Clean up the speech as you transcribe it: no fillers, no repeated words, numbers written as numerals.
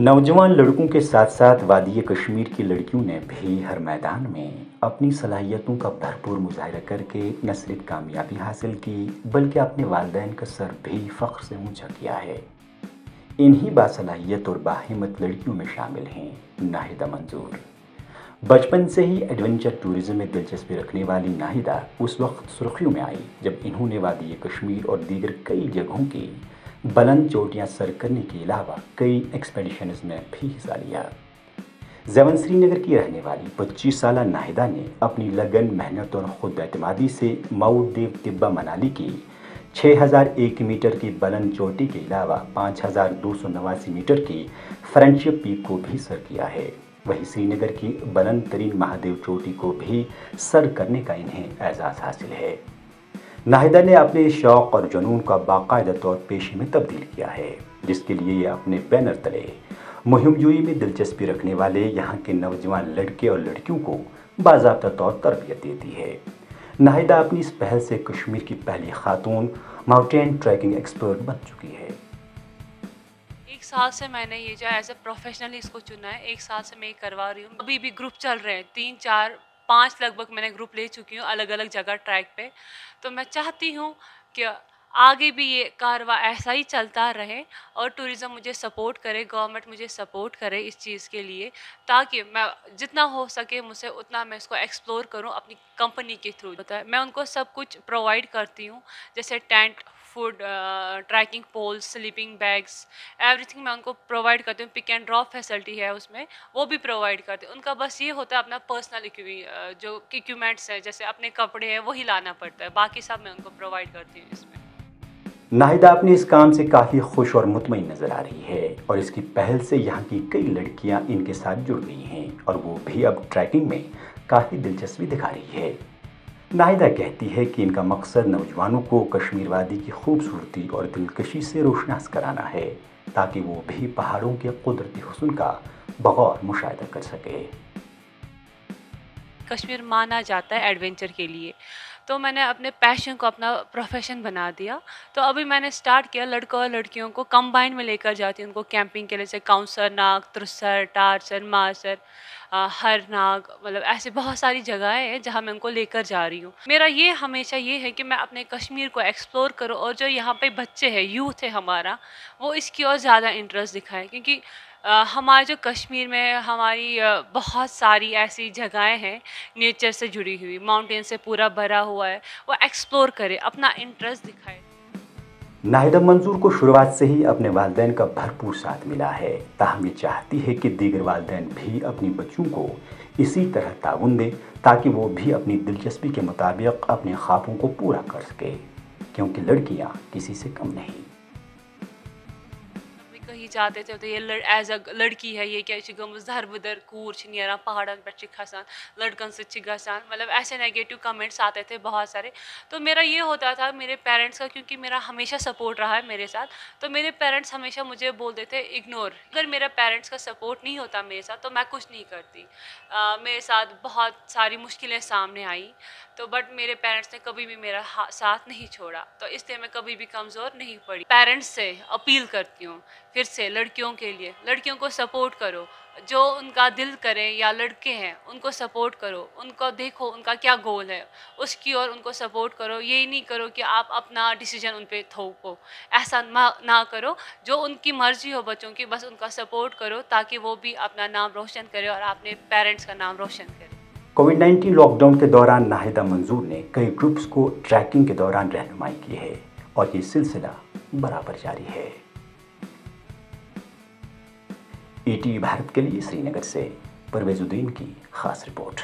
नौजवान लड़कों के साथ साथ वादी कश्मीर की लड़कियों ने भी हर मैदान में अपनी सलाहियतों का भरपूर मुजाहिरा करके न सिर्फ कामयाबी हासिल की बल्कि अपने वालिदैन का सर भी फ़ख्र से ऊंचा किया है। इन्हीं बासलाहियत और बाहिम्मत लड़कियों में शामिल हैं नाहिदा मंजूर। बचपन से ही एडवेंचर टूरिज़्म में दिलचस्पी रखने वाली नाहिदा उस वक्त सुर्खियों में आई जब इन्होंने वादी कश्मीर और दीगर कई जगहों की बुलंद चोटियां सर करने के अलावा कई एक्सपेडिशंस में भी हिस्सा लिया। ज़ेवन श्रीनगर की रहने वाली 25 साला नाहिदा ने अपनी लगन, मेहनत और खुद एतमादी से माउंट देव तिब्बा मनाली की 6001 मीटर की बुलंद चोटी के अलावा 5289 मीटर की फ्रेंडशिप पीक को भी सर किया है। वहीं श्रीनगर की बुलंद तरीन महादेव चोटी को भी सर करने का इन्हें एजाज़ हासिल है। नाहिदा ने अपने शौक़ और जुनून का बाकायदा तौर पेशे में तब्दील किया है, जिसके लिए ये अपने बैनर तले मुहिम जोई में दिलचस्पी रखने वाले यहाँ के नौजवान लड़के और लड़कियों को बाज़ाब्ता तौर तरबियत देती है। नाहिदा अपनी इस पहल से कश्मीर की पहली खातून माउंटेन ट्रैकिंग एक्सपर्ट बन चुकी है। 1 साल से मैंने ये जो एज ए प्रोफेशनली इसको चुना है। 1 साल से मैं ये करवा रही हूँ। अभी भी ग्रुप चल रहे हैं, 3, 4, 5 लगभग मैंने ग्रुप ले चुकी हूँ अलग अलग जगह ट्रैक पे। तो मैं चाहती हूँ कि आगे भी ये कारवा ऐसा ही चलता रहे और टूरिज़्म मुझे सपोर्ट करे, गवर्नमेंट मुझे सपोर्ट करे इस चीज़ के लिए, ताकि मैं जितना हो सके मुझसे उतना मैं इसको एक्सप्लोर करूं अपनी कंपनी के थ्रू। होता है मैं उनको सब कुछ प्रोवाइड करती हूं, जैसे tent, food, trekking poles, sleeping bags, everything मैं उनको प्रोवाइड करती हूँ। पिक एंड ड्रॉप फैसिलिटी है उसमें, वो भी प्रोवाइड करती हूँ। उनका बस ये होता है अपना पर्सनल जो इक्विपमेंट्स है, जैसे अपने कपड़े हैं वही लाना पड़ता है, बाकी सब मैं उनको प्रोवाइड करती हूँ इसमें। नाहिदा अपने इस काम से काफ़ी खुश और मुतमईन नज़र आ रही है और इसकी पहल से यहाँ की कई लड़कियाँ इनके साथ जुड़ गई हैं और वो भी अब ट्रैकिंग में काफ़ी दिलचस्पी दिखा रही है। नाहिदा कहती है कि इनका मकसद नौजवानों को कश्मीर वादी की खूबसूरती और दिलकशी से रोशनास कराना है, ताकि वो भी पहाड़ों के कुदरती हुस्न का बगौर मुशाहिदा कर सके। कश्मीर माना जाता है एडवेंचर के लिए, तो मैंने अपने पैशन को अपना प्रोफेशन बना दिया। तो अभी मैंने स्टार्ट किया, लड़कों और लड़कियों को कंबाइन में लेकर जाती हूँ उनको कैंपिंग के लिए, जैसे काउंसर नाग, तुरसर, टारसर, मासर, हरनाग, मतलब ऐसे बहुत सारी जगहें हैं जहाँ मैं उनको लेकर जा रही हूँ। मेरा ये हमेशा ये है कि मैं अपने कश्मीर को एक्सप्लोर करूँ और जो यहाँ पे बच्चे हैं, यूथ है हमारा, वो इसकी और ज़्यादा इंटरेस्ट दिखाएं, क्योंकि हमारे जो कश्मीर में हमारी बहुत सारी ऐसी जगहें हैं नेचर से जुड़ी हुई, माउंटेन से पूरा भरा हुआ है, वो एक्सप्लोर करे, अपना इंटरेस्ट दिखाए। नाहिदा मंजूर को शुरुआत से ही अपने वालिदैन का भरपूर साथ मिला है, ताहम ये चाहती है कि दीगर वालिदैन भी अपनी बच्चों को इसी तरह ताउन दें, ताकि वो भी अपनी दिलचस्पी के मुताबिक अपने ख्वाबों को पूरा कर सके, क्योंकि लड़कियां किसी से कम नहीं। कहीं जाते थे तो ये एज अ लड़की है, ये क्या गमज दर कूर नेरान पहाड़न पे खसान, लड़कन से गसान, मतलब ऐसे नेगेटिव कमेंट्स आते थे बहुत सारे। तो मेरा ये होता था मेरे पेरेंट्स का, क्योंकि मेरा हमेशा सपोर्ट रहा है मेरे साथ, तो मेरे पेरेंट्स हमेशा मुझे बोलते थे इग्नोर। अगर मेरा पेरेंट्स का सपोर्ट नहीं होता मेरे साथ तो मैं कुछ नहीं करती। मेरे साथ बहुत सारी मुश्किलें सामने आई, तो बट मेरे पेरेंट्स ने कभी भी मेरा साथ नहीं छोड़ा, तो इसलिए मैं कभी भी कमज़ोर नहीं पड़ी। पेरेंट्स से अपील करती हूँ फिर से लड़कियों के लिए, लड़कियों को सपोर्ट करो, जो उनका दिल करे, या लड़के हैं उनको सपोर्ट करो, उनको देखो उनका क्या गोल है उसकी और उनको सपोर्ट करो। यही नहीं करो कि आप अपना डिसीजन उन पर थोपो, ऐसा ना करो। जो उनकी मर्जी हो बच्चों की, बस उनका सपोर्ट करो ताकि वो भी अपना नाम रोशन करे और अपने पेरेंट्स का नाम रोशन करे। कोविड-19 लॉकडाउन के दौरान नाहिदा मंजूर ने कई ग्रुप्स को ट्रैकिंग के दौरान रहनुमाई की है और ये सिलसिला बराबर जारी है। ETV भारत के लिए श्रीनगर से परवेजुद्दीन की खास रिपोर्ट।